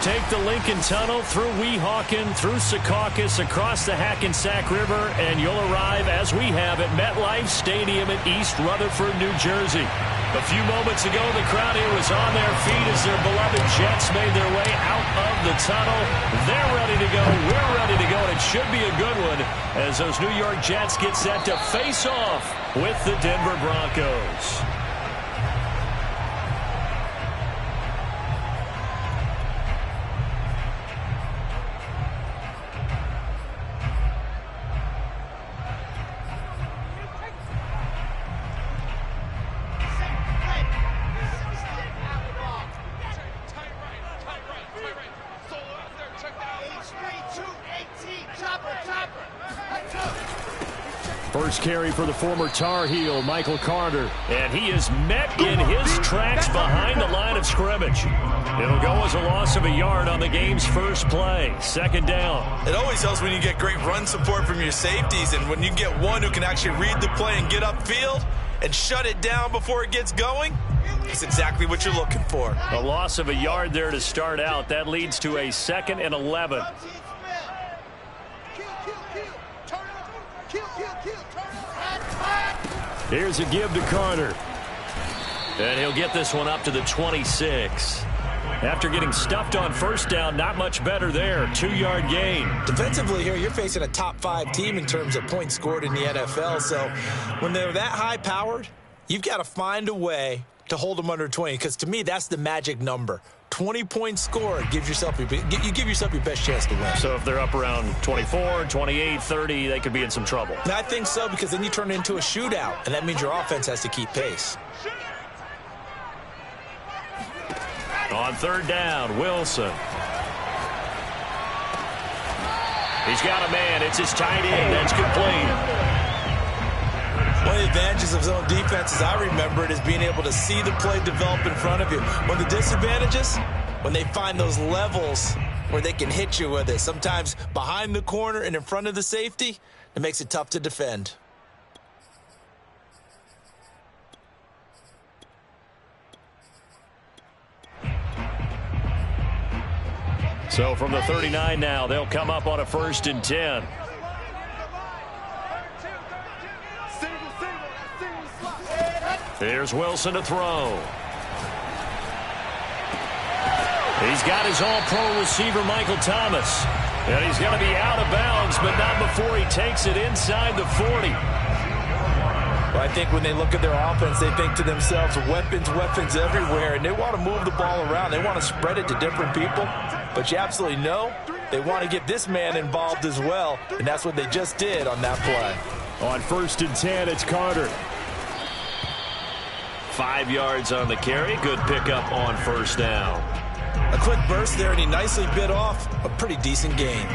take the Lincoln Tunnel through Weehawken, through Secaucus, across the Hackensack River, and you'll arrive, as we have, at MetLife Stadium in East Rutherford, New Jersey. A few moments ago, the crowd here was on their feet as their beloved Jets made their way out of the tunnel. They're ready to go. We're ready to go, and it should be a good one as those New York Jets get set to face off with the Denver Broncos. First carry for the former Tar Heel, Michael Carter. And he is met in his tracks behind the line of scrimmage. It'll go as a loss of a yard on the game's first play. Second down. It always helps when you get great run support from your safeties, and when you get one who can actually read the play and get upfield and shut it down before it gets going, it's exactly what you're looking for. A loss of a yard there to start out. That leads to a 2nd and 11. Here's a give to Carter. And he'll get this one up to the 26. After getting stuffed on first down, not much better there. 2-yard gain. Defensively here, you're facing a top 5 team in terms of points scored in the NFL. So when they're that high-powered, you've got to find a way to hold them under 20. Because to me, that's the magic number. 20 points scored gives yourself you give yourself your best chance to win. So if they're up around 24, 28, 30, they could be in some trouble. And I think so, because then you turn it into a shootout, and that means your offense has to keep pace. On third down, Wilson. He's got a man. It's his tight end. That's complete. One of the advantages of zone defense, as I remember it, is being able to see the play develop in front of you. One of the disadvantages, when they find those levels where they can hit you with it, sometimes behind the corner and in front of the safety, it makes it tough to defend. So from the 39 now, they'll come up on a 1st and 10. There's Wilson to throw. He's got his all-pro receiver, Michael Thomas. And he's going to be out of bounds, but not before he takes it inside the 40. Well, I think when they look at their offense, they think to themselves, weapons everywhere, and they want to move the ball around. They want to spread it to different people. But you absolutely know they want to get this man involved as well, and that's what they just did on that play. On 1st and 10, it's Carter. 5 yards on the carry. Good pickup on first down. A quick burst there, and he nicely bit off a pretty decent gain.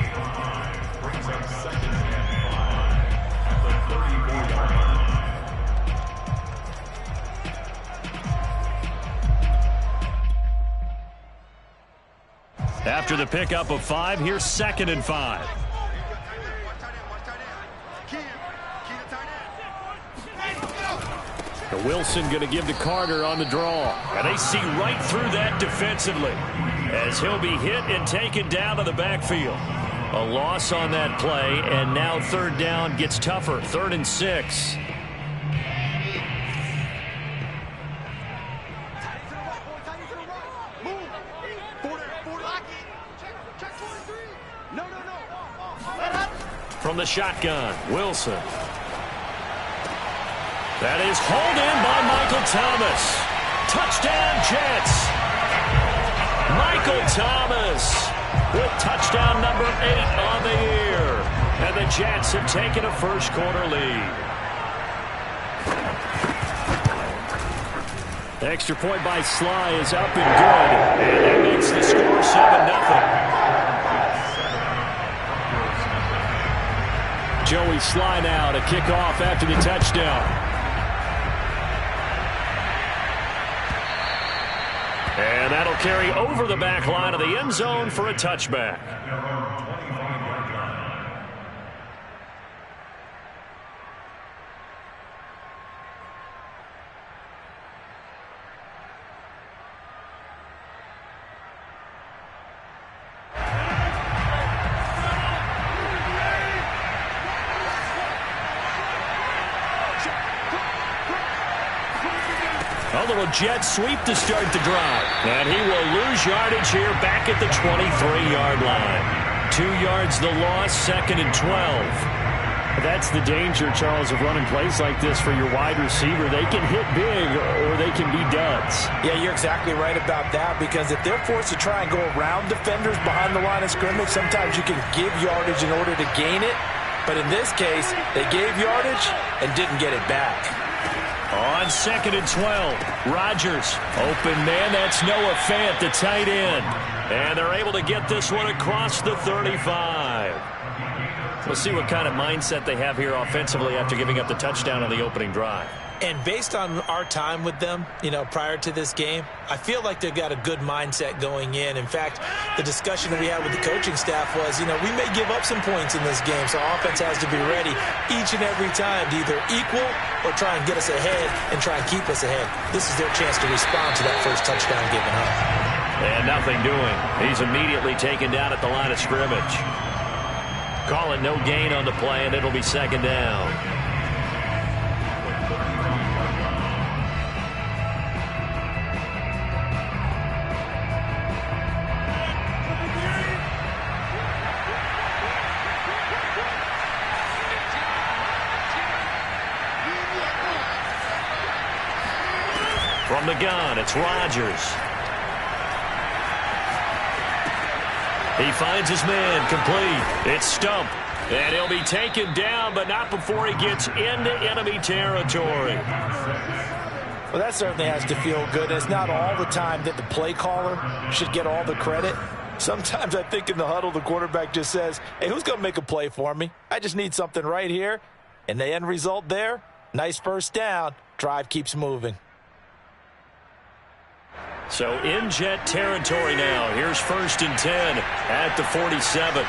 After the pickup of 5, here's 2nd and 5. Wilson going to give to Carter on the draw. And they see right through that defensively as he'll be hit and taken down to the backfield. A loss on that play, and now 3rd down gets tougher. 3rd and 6. From the shotgun, Wilson. That is hauled in by Michael Thomas. Touchdown, Jets. Michael Thomas with touchdown number 8 on the year. And the Jets have taken a first-quarter lead. The extra point by Sly is up and good. And that makes the score 7-0. Joey Sly now to kick off after the touchdown. And that'll carry over the back line of the end zone for a touchback. little jet sweep to start the drive. And he will lose yardage here back at the 23-yard line. 2 yards the loss, 2nd and 12. That's the danger, Charles, of running plays like this for your wide receiver. They can hit big or they can be duds. Yeah, you're exactly right about that, because if they're forced to try and go around defenders behind the line of scrimmage, sometimes you can give yardage in order to gain it. But in this case, they gave yardage and didn't get it back. On 2nd and 12, Rodgers. Open man, that's Noah Fant, the tight end. And they're able to get this one across the 35. We'll see what kind of mindset they have here offensively after giving up the touchdown on the opening drive. And based on our time with them, prior to this game, I feel like they've got a good mindset going in. In fact, the discussion that we had with the coaching staff was, we may give up some points in this game, so offense has to be ready each and every time to either equal or try and get us ahead and try and keep us ahead. This is their chance to respond to that first touchdown given up. And nothing doing. He's immediately taken down at the line of scrimmage. Calling no gain on the play, and it'll be 2nd down. From the gun, it's Rodgers. He finds his man, complete. It's Stump. And he'll be taken down, but not before he gets into enemy territory. Well, that certainly has to feel good. It's not all the time that the play caller should get all the credit. Sometimes I think in the huddle, the quarterback just says, hey, who's going to make a play for me? I just need something right here. And the end result there, nice first down. Drive keeps moving. So in jet territory now. Here's 1st and 10 at the 47.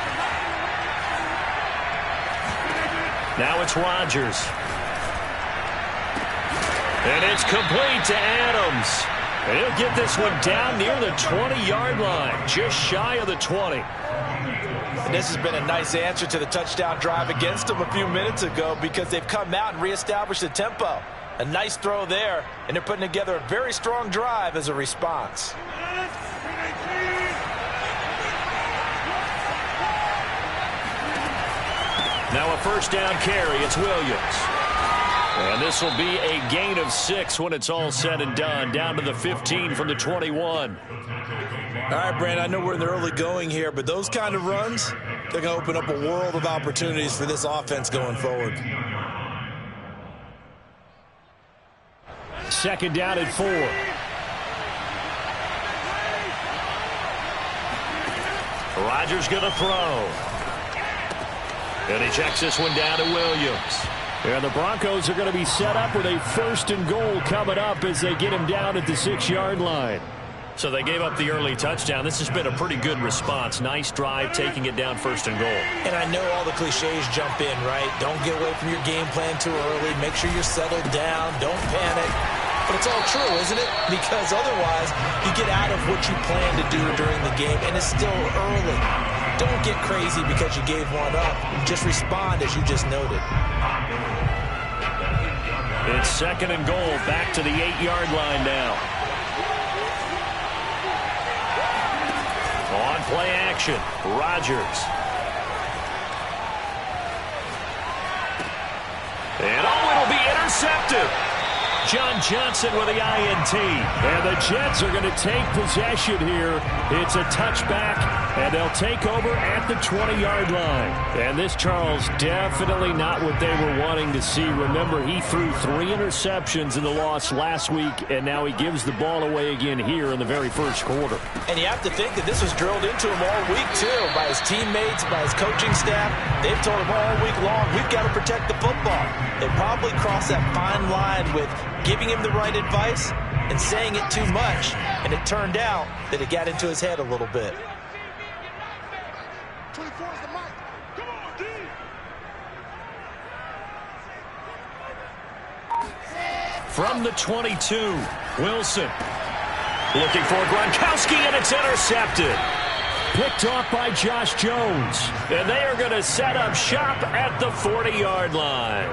Now it's Rodgers. And it's complete to Adams. And he'll get this one down near the 20-yard line, just shy of the 20. And this has been a nice answer to the touchdown drive against them a few minutes ago, because they've come out and reestablished the tempo. A nice throw there, and they're putting together a very strong drive as a response. Now a first down carry. It's Williams. And this will be a gain of 6 when it's all said and done. Down to the 15 from the 21. All right, Brandon, I know we're in the early going here, but those kind of runs, they're going to open up a world of opportunities for this offense going forward. 2nd down at 4. Rodgers going to throw. And he checks this one down to Williams. And the Broncos are going to be set up with a 1st and goal coming up as they get him down at the 6-yard line. So they gave up the early touchdown. This has been a pretty good response. Nice drive, taking it down 1st and goal. And I know all the cliches jump in, right? Don't get away from your game plan too early. Make sure you're settled down. Don't panic. But it's all true, isn't it? Because otherwise, you get out of what you plan to do during the game, and it's still early. Don't get crazy because you gave one up. Just respond as you just noted. It's 2nd and goal, back to the 8-yard line now. On play action, Rodgers. And it'll be intercepted. John Johnson with the INT. And the Jets are going to take possession here. It's a touchback, and they'll take over at the 20-yard line. And this, Charles, definitely not what they were wanting to see. Remember, he threw 3 interceptions in the loss last week, and now he gives the ball away again here in the very first quarter. And you have to think that this was drilled into him all week, too, by his teammates, by his coaching staff. They've told him all week long, we've got to protect the football. They probably crossed that fine line with giving him the right advice and saying it too much, and it turned out that it got into his head a little bit. 24 is the mic. Come on, D. From the 22, Wilson looking for Gronkowski, and it's intercepted. Picked off by Josh Jones, and they are going to set up shop at the 40-yard line.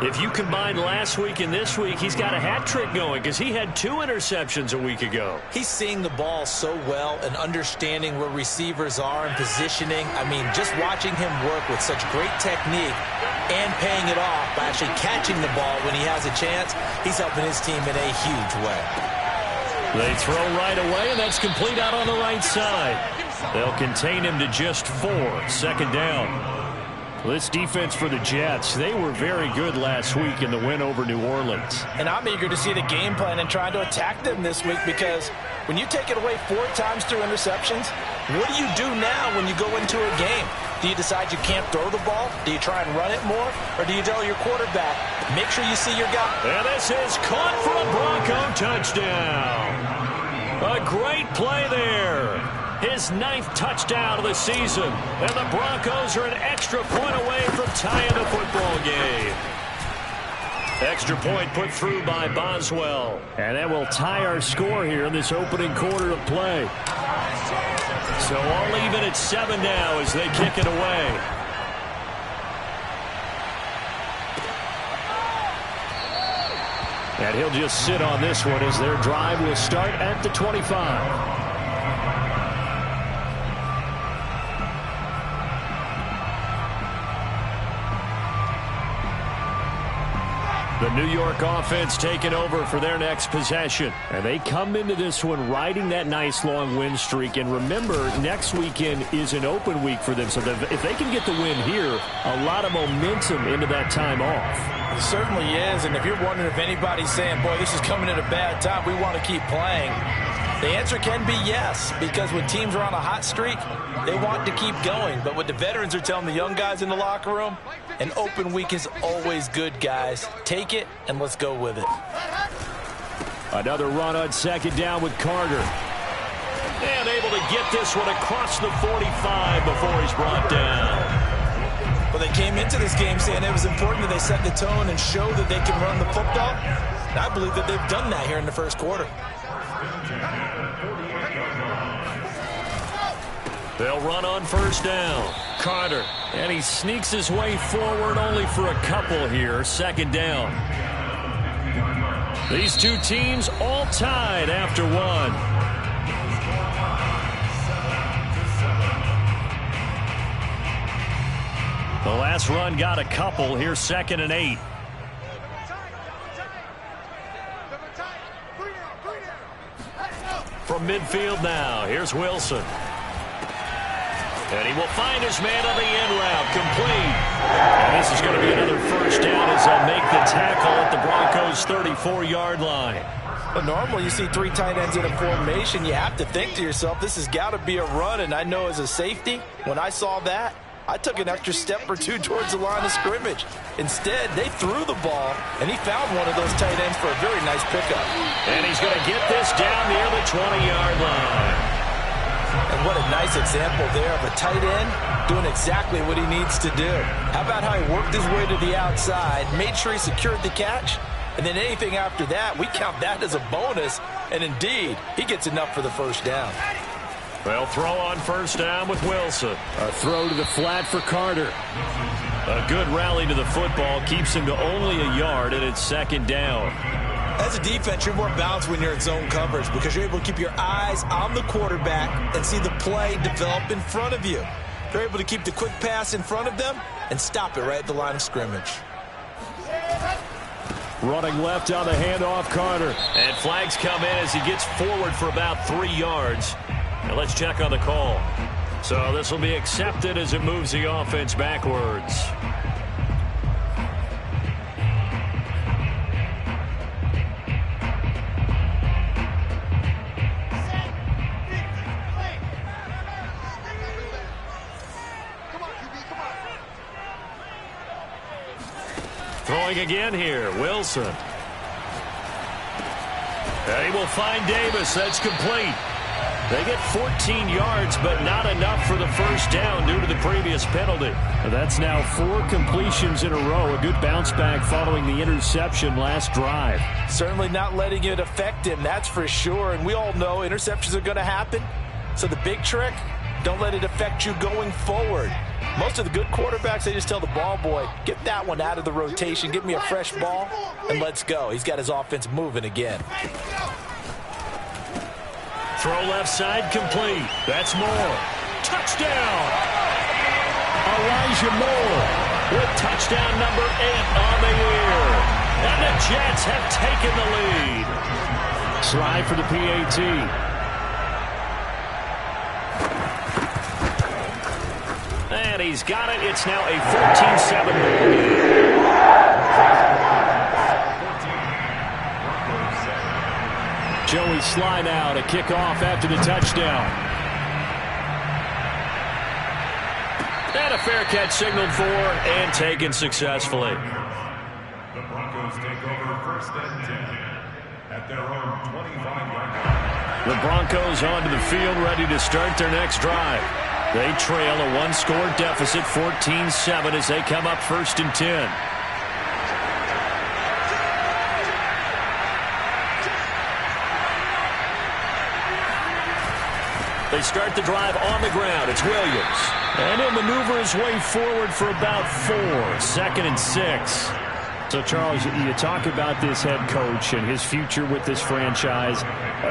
If you combine last week and this week, he's got a hat trick going because he had 2 interceptions a week ago. He's seeing the ball so well and understanding where receivers are and positioning. I mean, just watching him work with such great technique and paying it off by actually catching the ball when he has a chance, he's helping his team in a huge way. They throw right away, and that's complete out on the right side. They'll contain him to just 4. Second down. This defense for the Jets, they were very good last week in the win over New Orleans. And I'm eager to see the game plan and trying to attack them this week, because when you take it away 4 times through interceptions, what do you do now when you go into a game? Do you decide you can't throw the ball? Do you try and run it more? Or do you tell your quarterback, make sure you see your guy? And this is caught for a Bronco touchdown. A great play there. His 9th touchdown of the season. And the Broncos are an extra point away from tying the football game. Extra point put through by Boswell. And that will tie our score here in this opening quarter of play. So all even at 7 now as they kick it away. And he'll just sit on this one as their drive will start at the 25. The New York offense taking over for their next possession. And they come into this one riding that nice long win streak. And remember, next weekend is an open week for them. So if they can get the win here, a lot of momentum into that time off. It certainly is. And if you're wondering if anybody's saying, boy, this is coming at a bad time, we want to keep playing, the answer can be yes, because when teams are on a hot streak, they want to keep going. But what the veterans are telling the young guys in the locker room, an open week is always good, guys. Take it, and let's go with it. Another run on second down with Carter. And able to get this one across the 45 before he's brought down. Well, they came into this game saying it was important that they set the tone and show that they can run the football. And I believe that they've done that here in the first quarter. They'll run on first down. Carter. And he sneaks his way forward only for a couple here. Second down. These two teams all tied after 1. The last run got a couple. Here's 2nd and 8. From midfield now, here's Wilson. And he will find his man on the end route, complete. And this is going to be another first down as they'll make the tackle at the Broncos' 34-yard line. Well, normally you see 3 tight ends in a formation. You have to think to yourself, this has got to be a run. And I know as a safety, when I saw that, I took an extra step or 2 towards the line of scrimmage. Instead, they threw the ball, and he found one of those tight ends for a very nice pickup. And he's going to get this down near the 20-yard line. And what a nice example there of a tight end doing exactly what he needs to do. How about how he worked his way to the outside, made sure he secured the catch, and then anything after that, we count that as a bonus. And indeed, he gets enough for the first down. They'll throw on first down with Wilson. A throw to the flat for Carter. A good rally to the football keeps him to only a yard, and it's 2nd down. As a defense, you're more balanced when you're in zone coverage because you're able to keep your eyes on the quarterback and see the play develop in front of you. You're able to keep the quick pass in front of them and stop it right at the line of scrimmage. Running left on the handoff, Carter. And flags come in as he gets forward for about 3 yards. And let's check on the call. So this will be accepted as it moves the offense backwards. Throwing again here, Wilson. And he will find Davis. That's complete. They get 14 yards, but not enough for the first down due to the previous penalty. That's now 4 completions in a row. A good bounce back following the interception last drive. Certainly not letting it affect him, that's for sure. And we all know interceptions are going to happen. So the big trick, Don't let it affect you going forward. Most of the good quarterbacks, they just tell the ball boy, get that one out of the rotation, give me a fresh ball, and let's go. He's got his offense moving again. Throw left side complete. That's Moore. Touchdown! Elijah Moore with touchdown number 8 on the year. And the Jets have taken the lead. Slide for the PAT. And he's got it. It's now a 14-7 ball game. Joey Sly now to kick off after the touchdown. And a fair catch signaled for and taken successfully. The Broncos take over 1st and 10 at their own 25-yard line. The Broncos onto the field, ready to start their next drive. They trail a one-score deficit, 14-7, as they come up 1st and 10. They start the drive on the ground. It's Williams. And he'll maneuver his way forward for about 4. 2nd and 6. So, Charles, you talk about this head coach and his future with this franchise.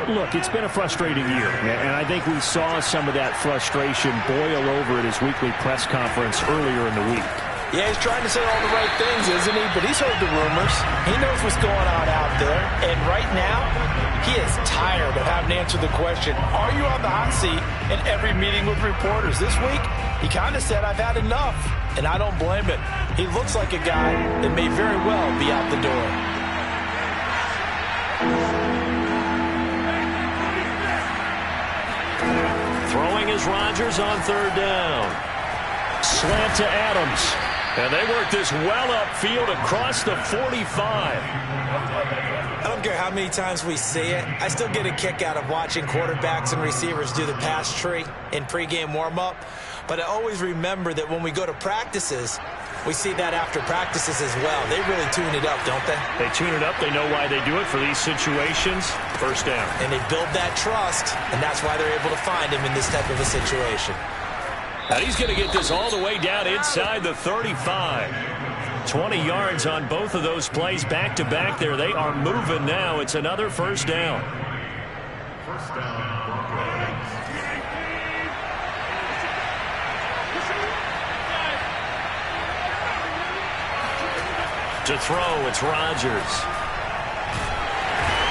Look, it's been a frustrating year, and I think we saw some of that frustration boil over at his weekly press conference earlier in the week. Yeah, he's trying to say all the right things, isn't he? But he's heard the rumors. He knows what's going on out there. And right now, he is tired of having to answer the question, are you on the hot seat in every meeting with reporters? This week, he kind of said, I've had enough. And I don't blame him. He looks like a guy that may very well be out the door. Throwing is Rodgers on 3rd down. Slant to Adams. And they work this well upfield across the 45. I don't care how many times we see it. I still get a kick out of watching quarterbacks and receivers do the pass tree in pregame warm-up. But I always remember that when we go to practices, we see that after practices as well. They really tune it up, don't they? They tune it up. They know why they do it for these situations. 1st down. And they build that trust, and that's why they're able to find him in this type of a situation. And he's going to get this all the way down inside the 35. 20 yards on both of those plays back-to-back there. They are moving now. It's another 1st down. 1st down, Broncos. To throw, it's Rodgers.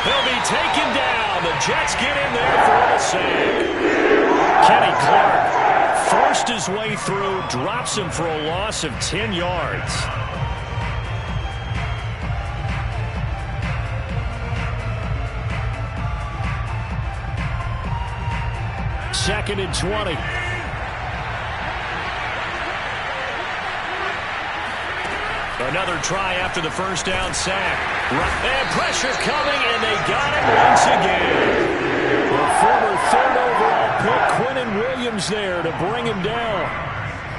He'll be taken down. The Jets get in there for the sack. Kenny Clark forced his way through, drops him for a loss of 10 yards. Second and 20. Another try after the 1st down sack. And pressure coming, and they got him once again. The former 3rd overall pick, Quinnen Williams, there to bring him down.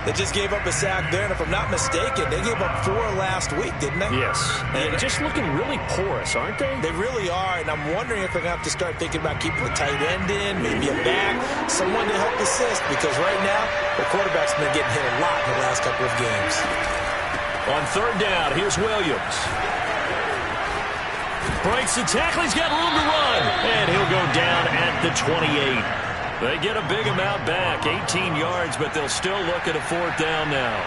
They just gave up a sack there, and if I'm not mistaken, they gave up 4 last week, didn't they? Yes. And just looking really porous, aren't they? They really are, and I'm wondering if they're going to have to start thinking about keeping a tight end in, maybe a back, someone to help assist, because right now, the quarterback's been getting hit a lot in the last couple of games. On 3rd down, here's Williams. Breaks the tackle. He's got room to run. And he'll go down at the 28. They get a big amount back, 18 yards, but they'll still look at a 4th down now.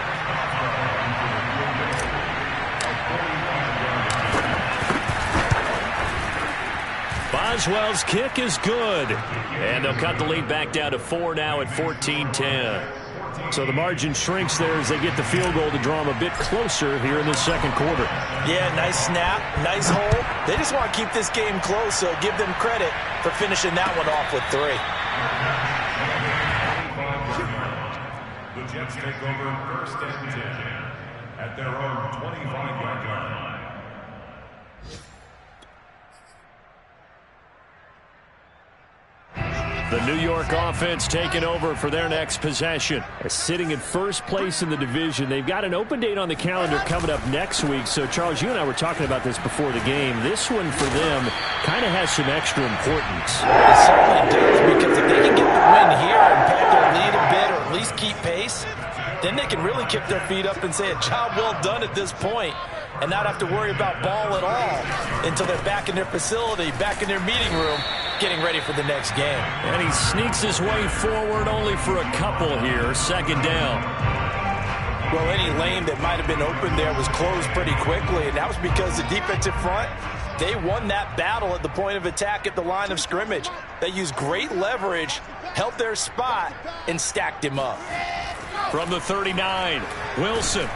Boswell's kick is good. And they'll cut the lead back down to 4 now at 14-10. So the margin shrinks there as they get the field goal to draw them a bit closer here in the 2nd quarter. Yeah, nice snap, nice hole. They just want to keep this game close, so give them credit for finishing that one off with 3. The Jets take over 1st and 10 at their own 25-yard line. The New York offense taking over for their next possession. Sitting in 1st place in the division. They've got an open date on the calendar coming up next week. So, Charles, you and I were talking about this before the game. This one for them kind of has some extra importance. It certainly does, because if they can get the win here and pad their lead and least keep pace, then they can really kick their feet up and say a job well done at this point and not have to worry about ball at all until they're back in their facility, back in their meeting room, getting ready for the next game. And he sneaks his way forward only for a couple here. Second down. Well, any lane that might have been open there was closed pretty quickly, and that was because the defensive front, they won that battle at the point of attack at the line of scrimmage. They used great leverage, held their spot, and stacked him up. From the 39, Wilson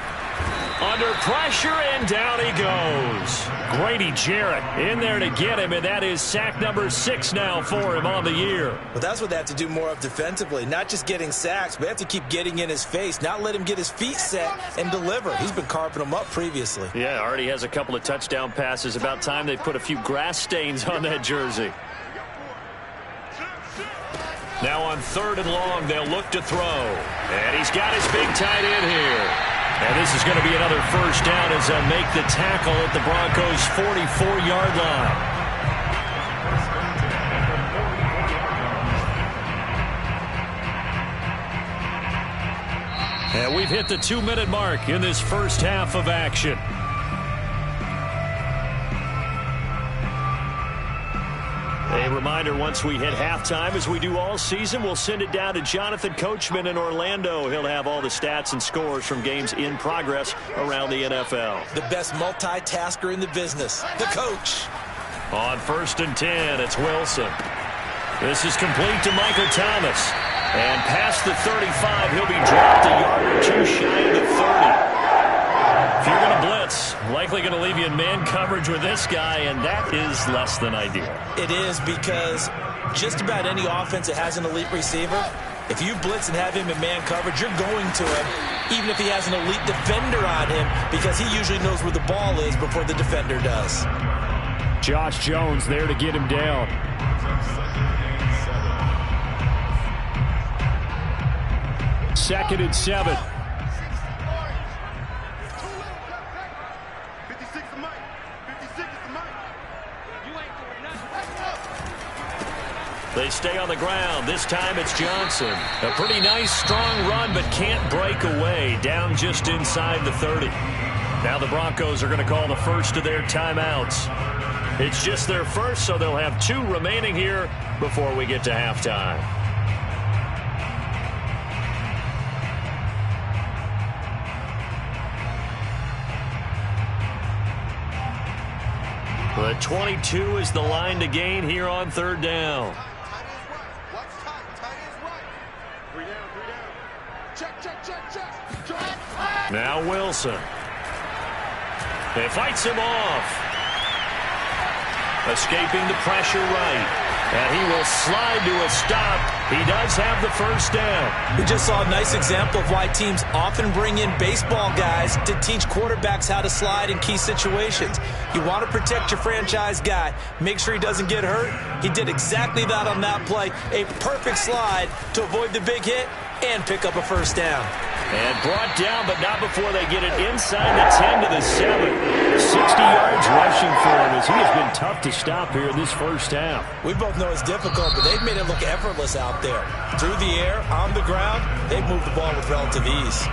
under pressure, and down he goes. Grady Jarrett in there to get him, and that is sack number 6 now for him on the year. Well, that's what they have to do more of defensively, not just getting sacks, but they have to keep getting in his face, not let him get his feet set and deliver. He's been carving them up previously. Yeah, already has a couple of touchdown passes. About time they put a few grass stains on that jersey. Now on 3rd and long, they'll look to throw. And he's got his big tight end here. And this is going to be another first down as they'll make the tackle at the Broncos' 44-yard line. And we've hit the 2-minute mark in this first half of action. A reminder, once we hit halftime, as we do all season, we'll send it down to Jonathan Coachman in Orlando. He'll have all the stats and scores from games in progress around the NFL. The best multitasker in the business, the coach. On 1st and 10, it's Wilson. This is complete to Michael Thomas. And past the 35, he'll be dropped a yard or two shy of the 30. If you're going to blitz, likely going to leave you in man coverage with this guy, and that is less than ideal. It is, because just about any offense that has an elite receiver, if you blitz and have him in man coverage, you're going to him, even if he has an elite defender on him, because he usually knows where the ball is before the defender does. Josh Jones there to get him down. Second and 7. They stay on the ground. This time it's Johnson. A pretty nice, strong run, but can't break away. Down just inside the 30. Now the Broncos are going to call the first of their timeouts. It's just their first, so they'll have 2 remaining here before we get to halftime. The 22 is the line to gain here on 3rd down. Now Wilson. It fights him off. Escaping the pressure right. And he will slide to a stop. He does have the first down. We just saw a nice example of why teams often bring in baseball guys to teach quarterbacks how to slide in key situations. You want to protect your franchise guy. Make sure he doesn't get hurt. He did exactly that on that play. A perfect slide to avoid the big hit and pick up a first down. And brought down, but not before they get it inside the 10 to the 7. 60 yards rushing for him as he has been tough to stop here in this first half. We both know it's difficult, but they've made it look effortless out there. Through the air, on the ground, they've moved the ball with relative ease.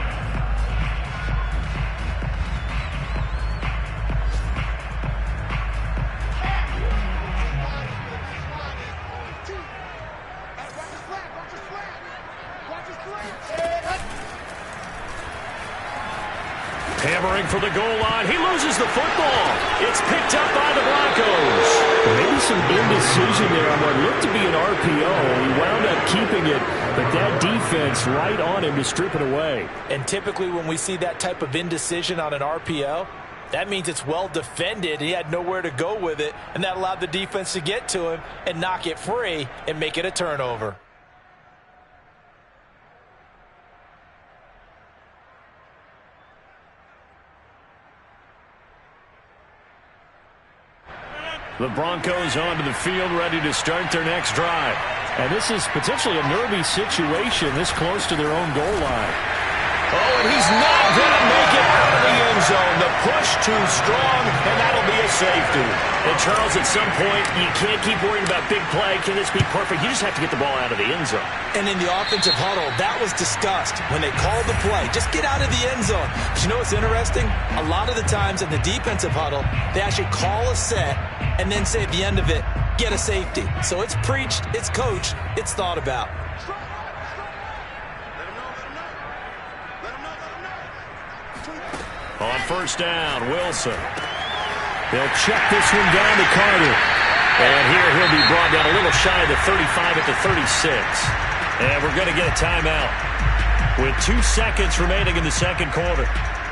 Hammering for the goal line. He loses the football. It's picked up by the Broncos. Maybe some indecision there on what looked to be an RPO. He wound up keeping it, but that defense right on him to strip it away. And typically when we see that type of indecision on an RPO, that means it's well defended. He had nowhere to go with it, and that allowed the defense to get to him and knock it free and make it a turnover. The Broncos onto the field, ready to start their next drive. And this is potentially a nervy situation this close to their own goal line. Oh, and he's not going to make it out of the end zone. The push too strong, and that'll be a safety. And, Charles, at some point, you can't keep worrying about big play. Can this be perfect? You just have to get the ball out of the end zone. And in the offensive huddle, that was discussed when they called the play. Just get out of the end zone. But you know what's interesting? A lot of the times in the defensive huddle, they actually call a set and then say at the end of it, get a safety. So it's preached, it's coached, it's thought about. On first down, Wilson. They'll check this one down to Carter. And here he'll be brought down a little shy of the 35 at the 36. And we're going to get a timeout with 2 seconds remaining in the second quarter.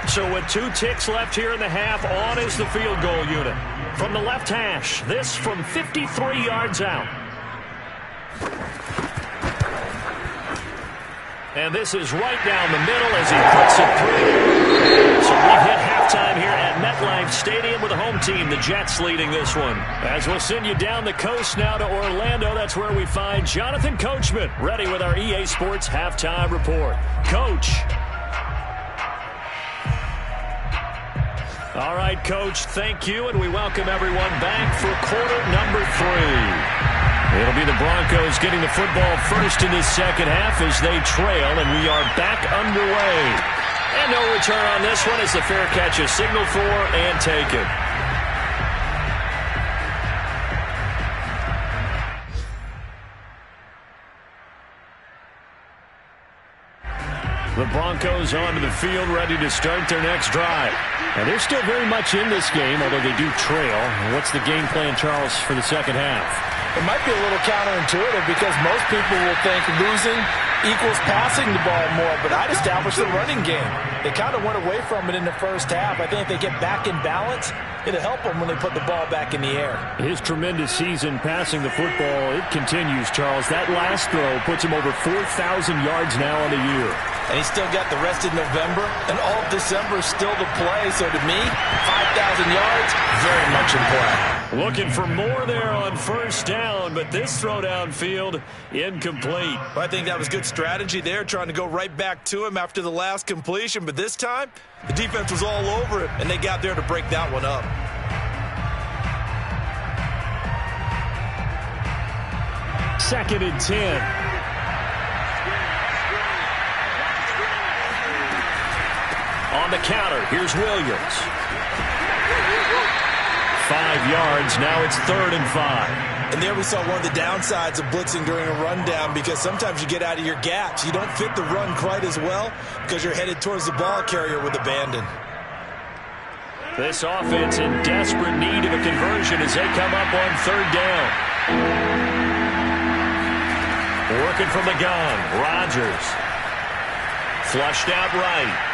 So with 2 ticks left here in the half, on is the field goal unit. From the left hash, this from 53 yards out. And this is right down the middle as he puts it through. So we've hit halftime here at MetLife Stadium with the home team, the Jets, leading this one. As we'll send you down the coast now to Orlando, that's where we find Jonathan Coachman, ready with our EA Sports halftime report. Coach. All right, Coach, thank you, and we welcome everyone back for quarter number 3. It'll be the Broncos getting the football first in this second half as they trail, and we are back underway. And no return on this one as the fair catch is signaled for and taken. The Broncos onto the field, ready to start their next drive. And they're still very much in this game, although they do trail. What's the game plan, Charles, for the second half? It might be a little counterintuitive because most people will think losing equals passing the ball more, but I'd establish the running game. They kind of went away from it in the first half. I think if they get back in balance, it'll help them when they put the ball back in the air. His tremendous season passing the football, it continues, Charles. That last throw puts him over 4,000 yards now on the year. And he's still got the rest of November and all of December still to play. So to me, 5,000 yards, very much in play. Looking for more there on first down, but this throw downfield, incomplete. Well, I think that was good strategy there, trying to go right back to him after the last completion. But this time, the defense was all over it, and they got there to break that one up. Second and 10. On the counter, here's Williams. 5 yards, now it's 3rd and 5. And there we saw one of the downsides of blitzing during a rundown, because sometimes you get out of your gaps. You don't fit the run quite as well because you're headed towards the ball carrier with abandon. This offense in desperate need of a conversion as they come up on 3rd down. Working from the gun, Rodgers. Flushed out right.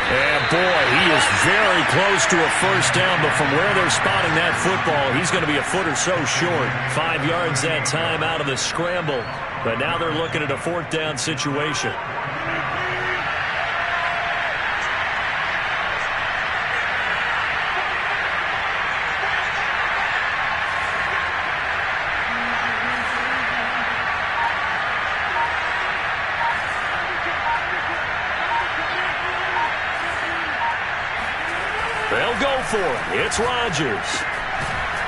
And, boy, he is very close to a first down, but from where they're spotting that football, he's going to be a foot or so short. 5 yards that time out of the scramble, but now they're looking at a 4th down situation. They'll go for it. It's Rodgers.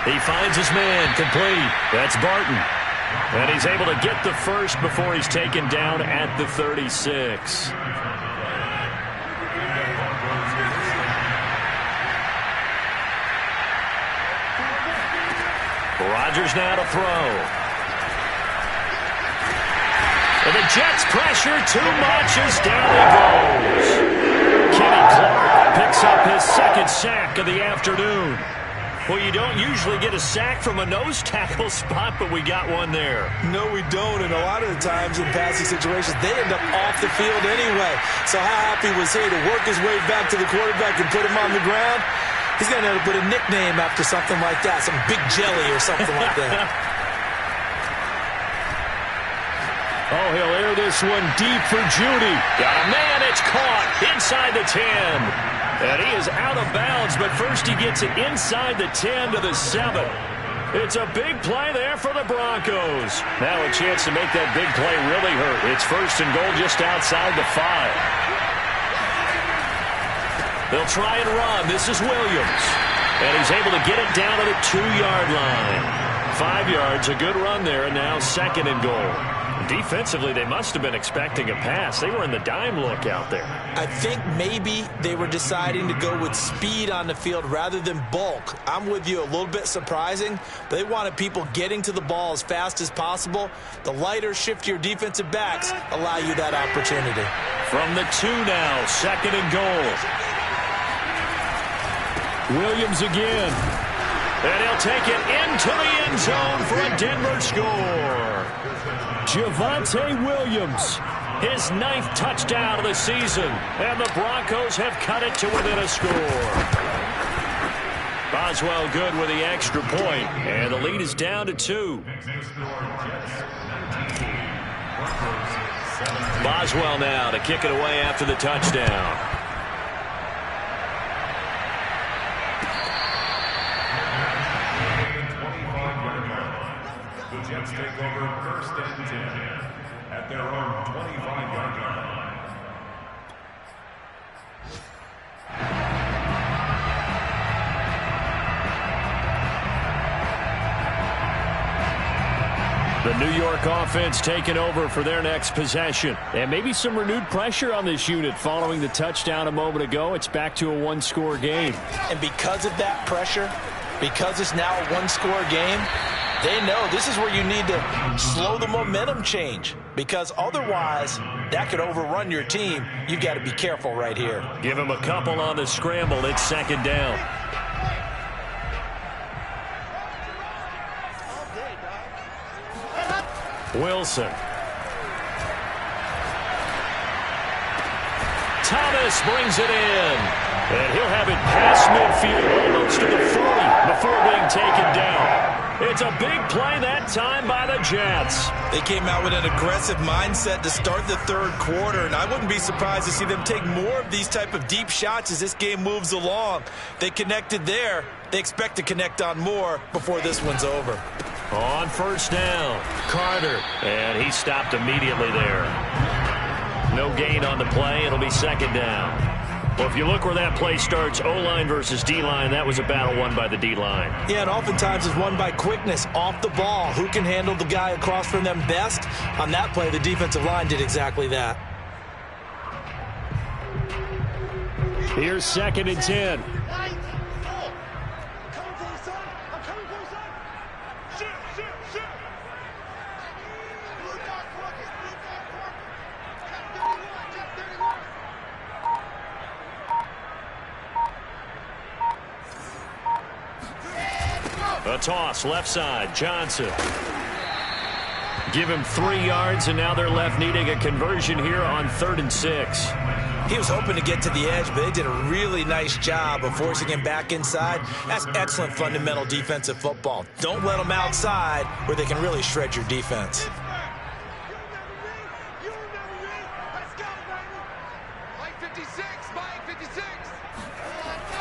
He finds his man complete. That's Barton. And he's able to get the first before he's taken down at the 36. Rodgers now to throw. And the Jets pressure too much as down he goes. Kenny Clark picks up his 2nd sack of the afternoon. Well, you don't usually get a sack from a nose tackle spot, but we got one there. No, we don't, and a lot of the times in passing situations, they end up off the field anyway. So how happy was he to work his way back to the quarterback and put him on the ground? He's going to end up with a nickname after something like that, some Big Jelly or something like that. Oh, he'll air this one deep for Judy. Got a man, it's caught inside the 10. And he is out of bounds, but first he gets it inside the 10 to the 7. It's a big play there for the Broncos. Now a chance to make that big play really hurt. It's 1st and goal just outside the 5. They'll try and run. This is Williams. And he's able to get it down to the 2-yard line. 5 yards, a good run there, and now 2nd and goal. Defensively, they must have been expecting a pass. They were in the dime look out there. I think maybe they were deciding to go with speed on the field rather than bulk. I'm with you, a little bit surprising. They wanted people getting to the ball as fast as possible. The lighter, shiftier defensive backs allow you that opportunity. From the 2 now, 2nd and goal. Williams again. And he'll take it into the end zone for a Denver score. Javonte Williams, his 9th touchdown of the season, and the Broncos have cut it to within a score. Boswell good with the extra point, and the lead is down to 2. Boswell now to kick it away after the touchdown. Jets take over 1st and 10 at their own 25-yard line. The New York offense taking over for their next possession. And maybe some renewed pressure on this unit following the touchdown a moment ago. It's back to a 1-score game. And because of that pressure, because it's now a 1-score game, they know this is where you need to slow the momentum change, because otherwise that could overrun your team. You've got to be careful right here. Give him a couple on the scramble. It's 2nd down. Wilson. Thomas brings it in. And he'll have it past midfield, almost to the 40 before being taken down. It's a big play that time by the Jets. They came out with an aggressive mindset to start the 3rd quarter, and I wouldn't be surprised to see them take more of these type of deep shots as this game moves along. They connected there. They expect to connect on more before this one's over. On 1st down, Carter, and he stopped immediately there. No gain on the play. It'll be 2nd down. Well, if you look where that play starts, O-line versus D-line, that was a battle won by the D-line. Yeah, and oftentimes it's won by quickness off the ball. Who can handle the guy across from them best? On that play, the defensive line did exactly that. Here's 2nd and 10. A toss, left side, Johnson. Give him 3 yards, and now they're left needing a conversion here on 3rd and 6. He was hoping to get to the edge, but they did a really nice job of forcing him back inside. That's excellent fundamental defensive football. Don't let them outside where they can really shred your defense.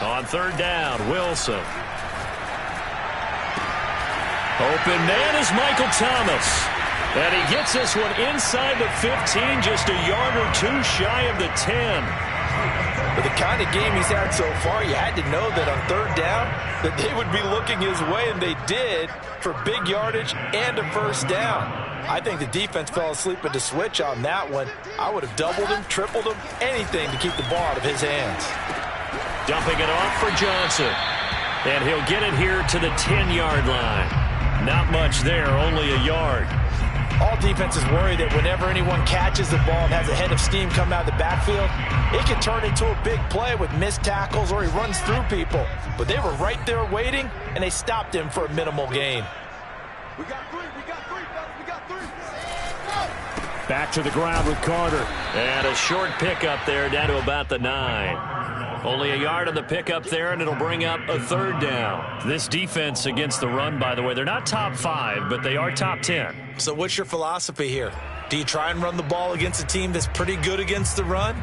On 3rd down, Wilson. Open man is Michael Thomas. And he gets this one inside the 15, just a yard or 2 shy of the 10. With the kind of game he's had so far, you had to know that on 3rd down that they would be looking his way, and they did, for big yardage and a 1st down. I think the defense fell asleep at the switch on that one. I would have doubled him, tripled him, anything to keep the ball out of his hands. Dumping it off for Johnson. And he'll get it here to the 10-yard line. Not much there, only a yard. All defenses worry that whenever anyone catches the ball and has a head of steam come out of the backfield, it can turn into a big play with missed tackles or he runs through people. But they were right there waiting, and they stopped him for a minimal gain. We got 3, fellas, we got 3. Back to the ground with Carter. And a short pickup there down to about the 9. Only a yard on the pickup there, and it'll bring up a 3rd down. This defense against the run, by the way, they're not top 5, but they are top 10. So what's your philosophy here? Do you try and run the ball against a team that's pretty good against the run?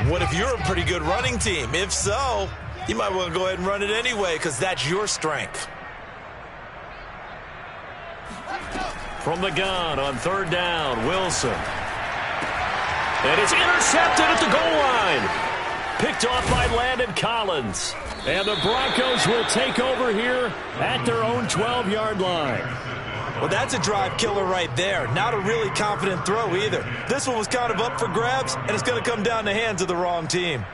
What if you're a pretty good running team? If so, you might want to go ahead and run it anyway, because that's your strength. From the gun on third down, Wilson. And it's intercepted at the goal line. Picked off by Landon Collins. And the Broncos will take over here at their own 12-yard line. Well, that's a drive killer right there. Not a really confident throw either. This one was kind of up for grabs, and it's going to come down the hands of the wrong team.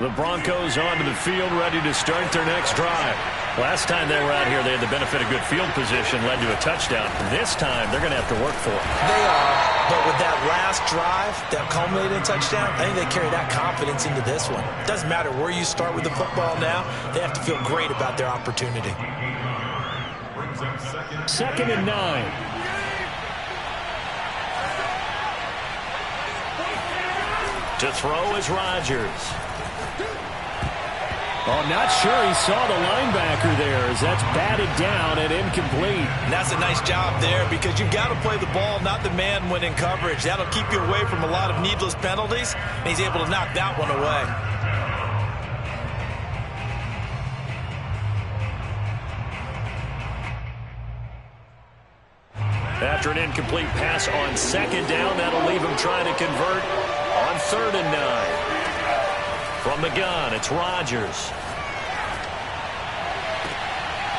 The Broncos onto the field, ready to start their next drive. Last time they were out here, they had the benefit of good field position, led to a touchdown. This time, they're going to have to work for it. They are, but with that last drive that culminated in a touchdown, I think they carry that confidence into this one. Doesn't matter where you start with the football now, they have to feel great about their opportunity. 2nd and 9. To throw is Rodgers. Oh, not sure he saw the linebacker there as that's batted down and incomplete. And that's a nice job there because you've got to play the ball, not the man when in coverage. That'll keep you away from a lot of needless penalties, and he's able to knock that one away. After an incomplete pass on 2nd down, that'll leave him trying to convert on 3rd and 9. From the gun, it's Rodgers.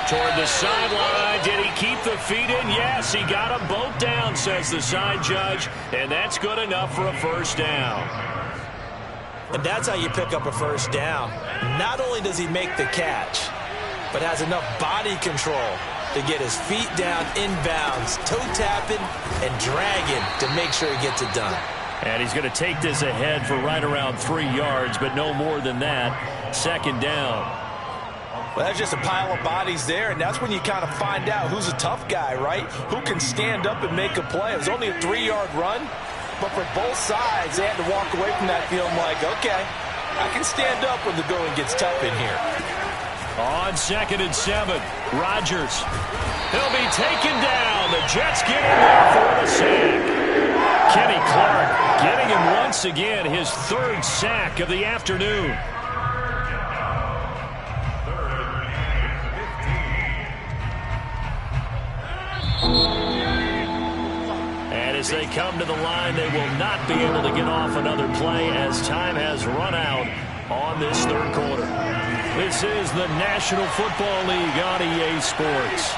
Toward the sideline. Did he keep the feet in? Yes, he got them both down, says the side judge. And that's good enough for a first down. And that's how you pick up a first down. Not only does he make the catch, but has enough body control to get his feet down inbounds, toe tapping and dragging to make sure he gets it done. And he's going to take this ahead for right around 3 yards, but no more than that. 2nd down. Well, that's just a pile of bodies there, and that's when you kind of find out who's a tough guy, right? Who can stand up and make a play. It was only a 3-yard run, but for both sides, they had to walk away from that feeling like, okay, I can stand up when the going gets tough in here. On 2nd and 7, Rodgers. He'll be taken down. The Jets get in there for the sack. Kenny Clark getting him once again, his 3rd sack of the afternoon. And as they come to the line, they will not be able to get off another play as time has run out on this 3rd quarter. This is the National Football League on EA Sports.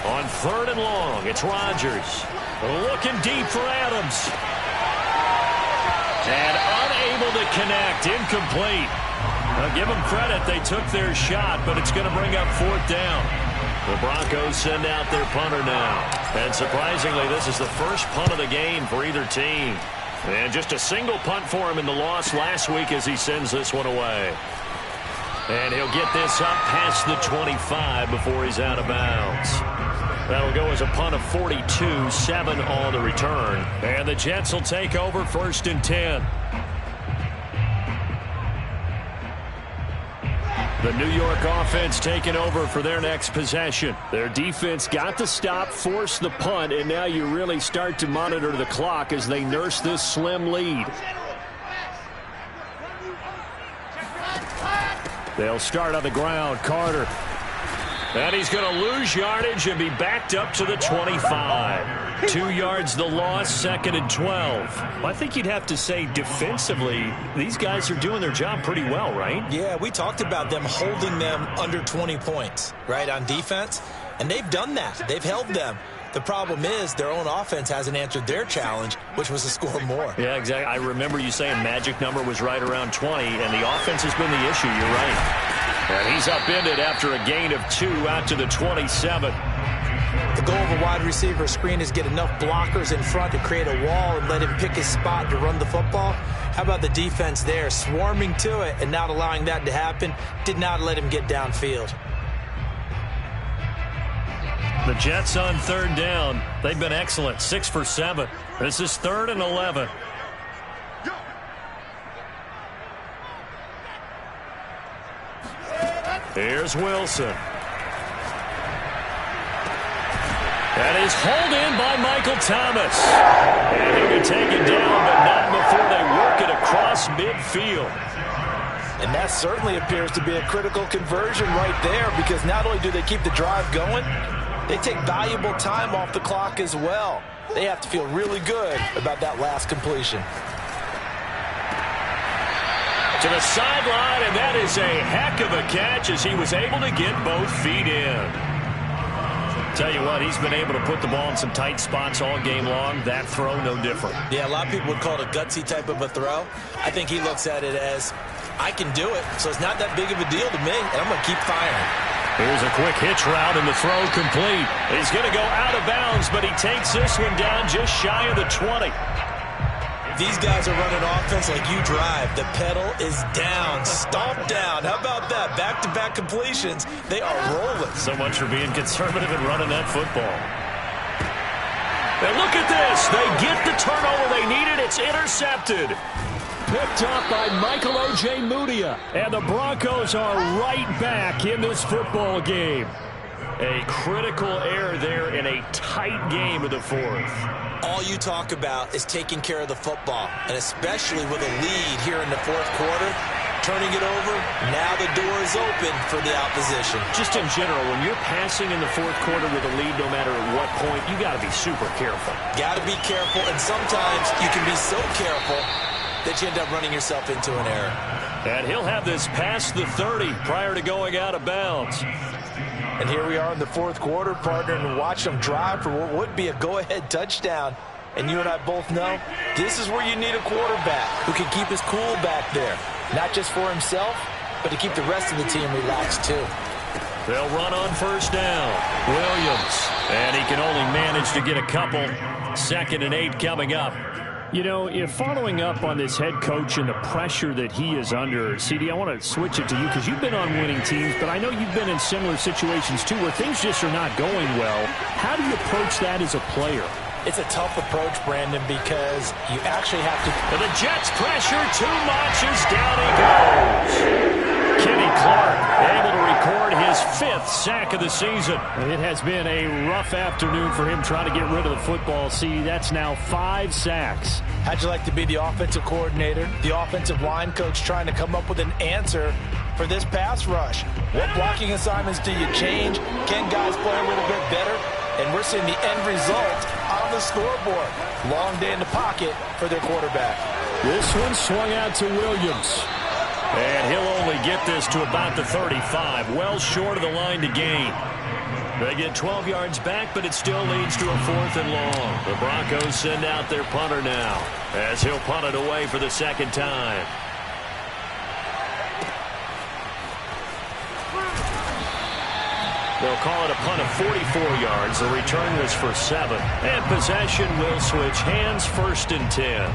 On 3rd and long, it's Rodgers. Looking deep for Adams. And unable to connect, incomplete. Now give them credit, they took their shot, but it's going to bring up 4th down. The Broncos send out their punter now. And surprisingly, this is the first punt of the game for either team. And just a single punt for him in the loss last week as he sends this one away. And he'll get this up past the 25 before he's out of bounds. That'll go as a punt of 42, 7 on the return. And the Jets will take over 1st and 10. The New York offense taking over for their next possession. Their defense got the stop, forced the punt, and now you really start to monitor the clock as they nurse this slim lead. They'll start on the ground. Carter. And he's going to lose yardage and be backed up to the 25. 2 yards the loss, 2nd and 12. Well, I think you'd have to say defensively, these guys are doing their job pretty well, right? Yeah, we talked about them holding them under 20 points, right, on defense. And they've done that. They've held them. The problem is their own offense hasn't answered their challenge, which was to score more. Yeah, exactly. I remember you saying magic number was right around 20, and the offense has been the issue. You're right. And he's upended after a gain of 2 out to the 27. The goal of a wide receiver screen is get enough blockers in front to create a wall and let him pick his spot to run the football. How about the defense there, swarming to it and not allowing that to happen? Did not let him get downfield. The Jets on 3rd down. They've been excellent, 6 for 7. This is 3rd and 11. Here's Wilson. That is hauled in by Michael Thomas. And he'll be taken down, but not before they work it across midfield. And that certainly appears to be a critical conversion right there, because not only do they keep the drive going, they take valuable time off the clock as well. They have to feel really good about that last completion. To the sideline, and that is a heck of a catch as he was able to get both feet in. Tell you what, he's been able to put the ball in some tight spots all game long. That throw, no different. Yeah, a lot of people would call it a gutsy type of a throw. I think he looks at it as, I can do it, so it's not that big of a deal to me, and I'm going to keep firing. Here's a quick hitch route, and the throw complete. He's going to go out of bounds, but he takes this one down just shy of the 20. These guys are running offense like you drive. The pedal is down, stomped down. How about that? Back-to-back completions. They are rolling. So much for being conservative and running that football. And look at this. They get the turnover they needed. It's intercepted. Picked up by Michael O.J. Mudia. And the Broncos are right back in this football game. A critical error there in a tight game of the fourth. All you talk about is taking care of the football, and especially with a lead here in the fourth quarter, turning it over, now the door is open for the opposition. Just in general, when you're passing in the fourth quarter with a lead, no matter at what point, you got to be super careful. Got to be careful, and sometimes you can be so careful that you end up running yourself into an error. And he'll have this past the 30 prior to going out of bounds. And here we are in the fourth quarter, partner, and watch them drive for what would be a go-ahead touchdown. And you and I both know this is where you need a quarterback who can keep his cool back there. Not just for himself, but to keep the rest of the team relaxed too. They'll run on first down. Williams. And he can only manage to get a couple. 2nd and 8 coming up. You know, if following up on this head coach and the pressure that he is under, CD, I want to switch it to you because you've been on winning teams, but I know you've been in similar situations too where things just are not going well. How do you approach that as a player? It's a tough approach, Brandon, because you actually have to... And the Jets pressure too much as down he goes. Kenny Clark able to record his 5th sack of the season. It has been a rough afternoon for him trying to get rid of the football. See, that's now 5 sacks. How'd you like to be the offensive coordinator, the offensive line coach trying to come up with an answer for this pass rush? What blocking assignments do you change? Can guys play a little bit better? And we're seeing the end result on the scoreboard. Long day in the pocket for their quarterback. This one swung out to Williams. And he'll only get this to about the 35, well short of the line to gain. They get 12 yards back, but it still leads to a 4th and long. The Broncos send out their punter now, as he'll punt it away for the 2nd time. They'll call it a punt of 44 yards. The return was for 7. And possession will switch hands, 1st and 10.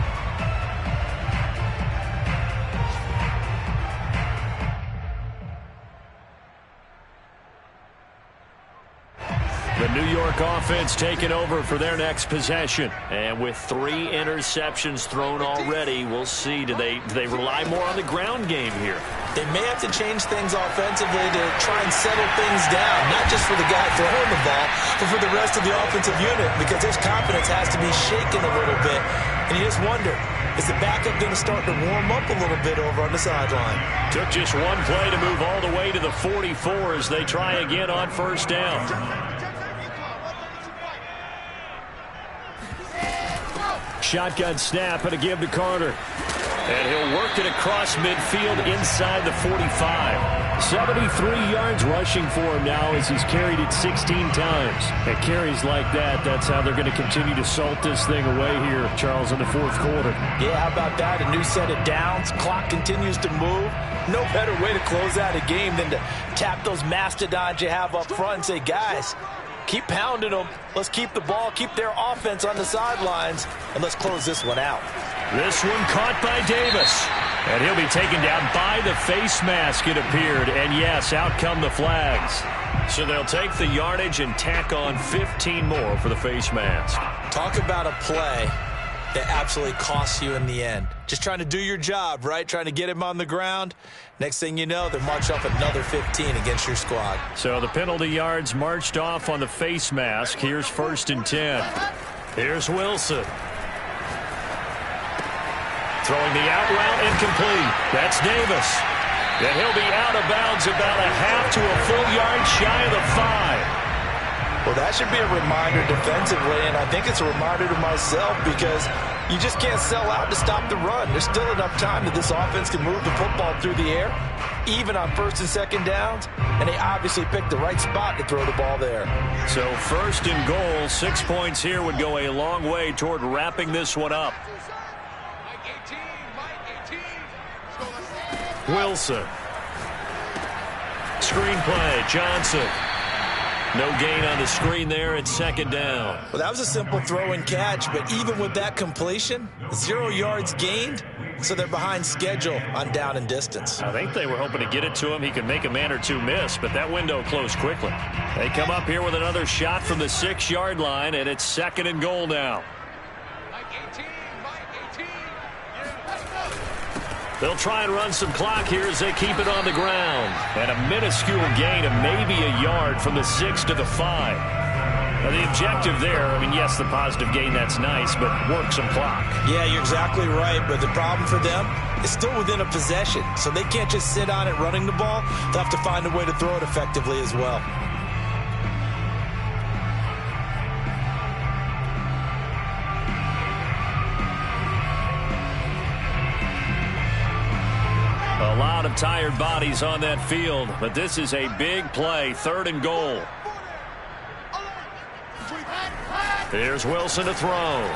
The New York offense taking over for their next possession. And with 3 interceptions thrown already, we'll see. Do they rely more on the ground game here? They may have to change things offensively to try and settle things down, not just for the guy throwing the ball, but for the rest of the offensive unit, because his confidence has to be shaken a little bit. And you just wonder, is the backup going to start to warm up a little bit over on the sideline? Took just one play to move all the way to the 44 as they try again on first down. Shotgun snap and a give to Carter. And he'll work it across midfield inside the 45. 73 yards rushing for him now as he's carried it 16 times. And carries like that, that's how they're going to continue to salt this thing away here, Charles, in the fourth quarter. Yeah, how about that? A new set of downs. Clock continues to move. No better way to close out a game than to tap those mastodons you have up front and say, guys, keep pounding them. Let's keep the ball, keep their offense on the sidelines, and let's close this one out. This one caught by Davis. And he'll be taken down by the face mask, it appeared. And yes, out come the flags. So they'll take the yardage and tack on 15 more for the face mask. Talk about a play that absolutely costs you in the end. Just trying to do your job, right? Trying to get him on the ground. Next thing you know, they're marching off another 15 against your squad. So the penalty yards marched off on the face mask. Here's 1st and 10. Here's Wilson. Throwing the out route, incomplete. That's Davis. And he'll be out of bounds about a half to a full yard shy of the 5. Well, that should be a reminder defensively, and I think it's a reminder to myself because you just can't sell out to stop the run. There's still enough time that this offense can move the football through the air, even on 1st and 2nd downs, and they obviously picked the right spot to throw the ball there. So 1st and goal, 6 points here would go a long way toward wrapping this one up. Wilson. Screen play, Johnson. No gain on the screen there at 2nd down. Well, that was a simple throw and catch, but even with that completion, 0 yards gained, so they're behind schedule on down and distance. I think they were hoping to get it to him. He could make a man or two miss, but that window closed quickly. They come up here with another shot from the 6-yard line, and it's 2nd and goal now. They'll try and run some clock here as they keep it on the ground. And a minuscule gain of maybe a yard from the 6 to the 5. Now the objective there, I mean, yes, the positive gain, that's nice, but work some clock. Yeah, you're exactly right, but the problem for them is still within a possession. So they can't just sit on it running the ball. They'll have to find a way to throw it effectively as well. A lot of tired bodies on that field, but this is a big play, 3rd and goal. Here's Wilson to throw.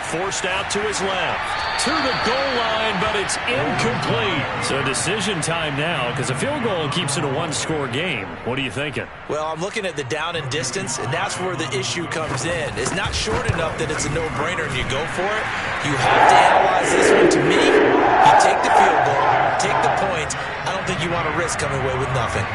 Forced out to his left. To the goal line, but it's incomplete. So decision time now, because a field goal keeps it a 1-score game. What are you thinking? Well, I'm looking at the down and distance, and that's where the issue comes in. It's not short enough that it's a no-brainer and you go for it. You have to analyze this one. To me, you take the field goal, take the points. I don't think you want to risk coming away with nothing.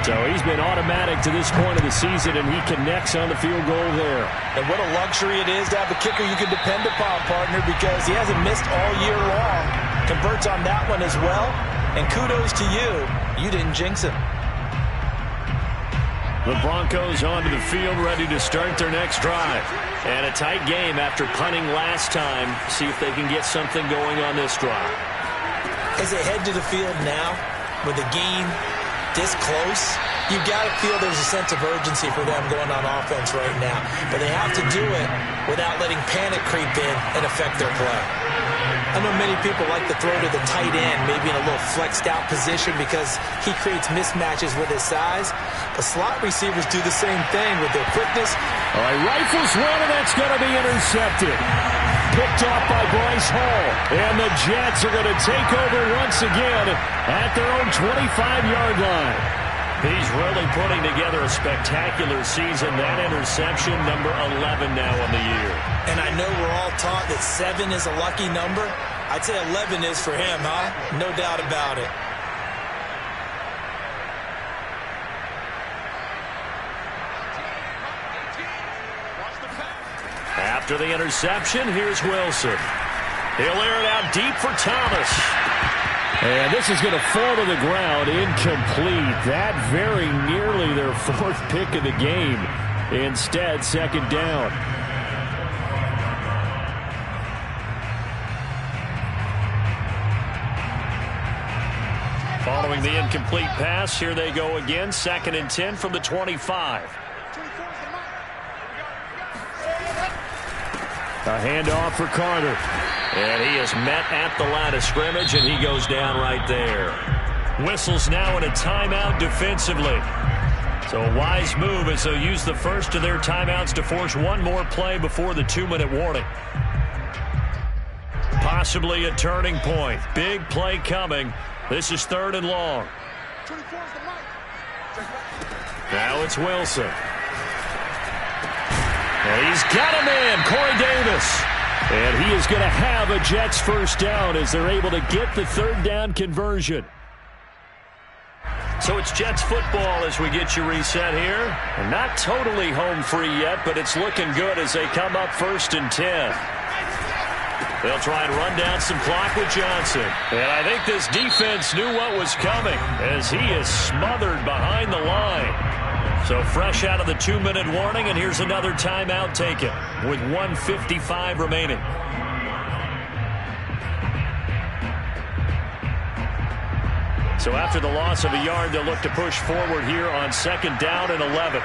So he's been automatic to this point of the season, and he connects on the field goal there. And what a luxury it is to have a kicker you can depend upon, partner, because he hasn't missed all year long. Converts on that one as well. And kudos to you. You didn't jinx him. The Broncos onto the field, ready to start their next drive. And a tight game after punting last time. See if they can get something going on this drive. As they head to the field now, with the game this close, you've got to feel there's a sense of urgency for them going on offense right now. But they have to do it without letting panic creep in and affect their play. I know many people like to throw to the tight end, maybe in a little flexed out position because he creates mismatches with his size. But slot receivers do the same thing with their quickness. All right, rifles one, and that's going to be intercepted. Picked off by Bryce Hall. And the Jets are going to take over once again at their own 25-yard line. He's really putting together a spectacular season. That interception, number 11 now on the year. And I know we're all taught that 7 is a lucky number. I'd say 11 is for him, huh? No doubt about it. After the interception, here's Wilson. He'll air it out deep for Thomas. And this is going to fall to the ground, incomplete. That very nearly their 4th pick of the game. Instead, 2nd down. Following the incomplete pass, here they go again. 2nd and 10 from the 25. A handoff for Carter. And he is met at the line of scrimmage, and he goes down right there. Whistles now in a timeout defensively. So a wise move as they'll use the first of their timeouts to force one more play before the 2-minute warning. Possibly a turning point. Big play coming. This is 3rd and long. Now it's Wilson. And he's got a man, Corey Davis. And he is going to have a Jets first down as they're able to get the 3rd down conversion. So it's Jets football as we get you reset here. And not totally home free yet, but it's looking good as they come up 1st and 10. They'll try and run down some clock with Johnson. And I think this defense knew what was coming as he is smothered behind the line. So fresh out of the 2-minute warning, and here's another timeout taken with 1:55 remaining. So after the loss of a yard, they'll look to push forward here on 2nd down and 11.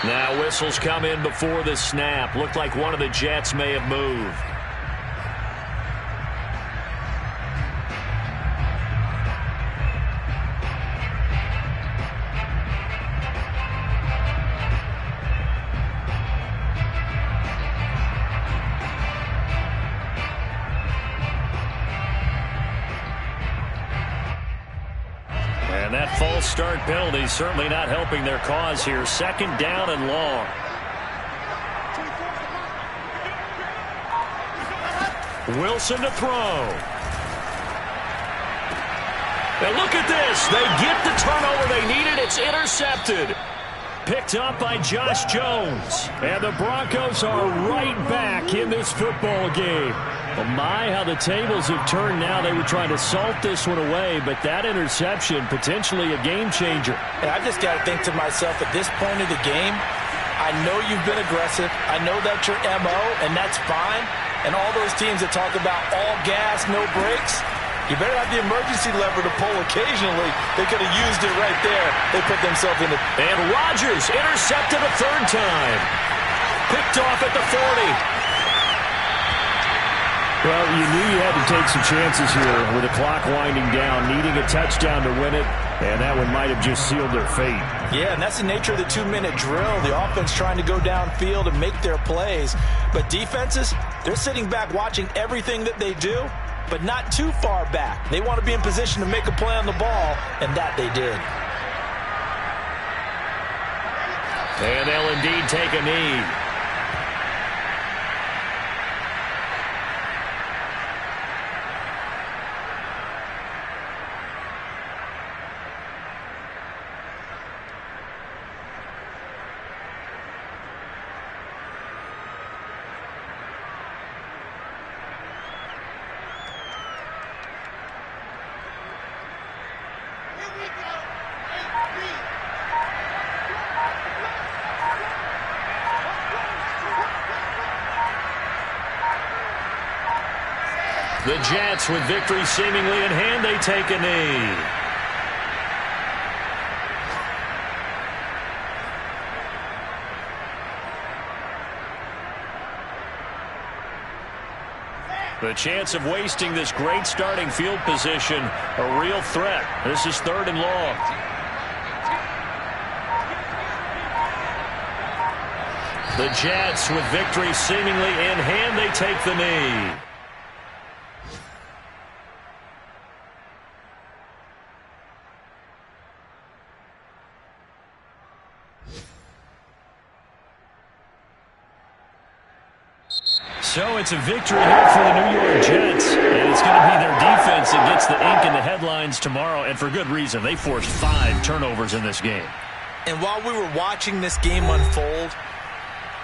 Now whistles come in before the snap. Looked like one of the Jets may have moved. And that false start penalty certainly not helping their cause here. 2nd down and long. Wilson to throw. And look at this. They get the turnover they needed. It's intercepted. Picked up by Josh Jones. And the Broncos are right back in this football game. Well, my, how the tables have turned now. They were trying to salt this one away, but that interception, potentially a game changer. And I just got to think to myself, at this point of the game, I know you've been aggressive. I know that's your MO, and that's fine. And all those teams that talk about all gas, no brakes, you better have the emergency lever to pull occasionally. They could have used it right there. They put themselves in the... And Rodgers intercepted a 3rd time. Picked off at the 40. Well, you knew you had to take some chances here with the clock winding down, needing a touchdown to win it, and that one might have just sealed their fate. Yeah, and that's the nature of the 2-minute drill. The offense trying to go downfield and make their plays. But defenses, they're sitting back watching everything that they do, but not too far back. They want to be in position to make a play on the ball, and that they did. And they'll indeed take a knee. The Jets, with victory seemingly in hand, they take a knee. The chance of wasting this great starting field position, a real threat. This is 3rd and long. The Jets, with victory seemingly in hand, they take the knee. So it's a victory here for the New York Jets, and it's going to be their defense that gets the ink in the headlines tomorrow, and for good reason. They forced 5 turnovers in this game. And while we were watching this game unfold,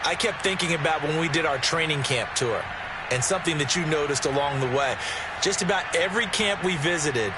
I kept thinking about when we did our training camp tour and something that you noticed along the way. Just about every camp we visited,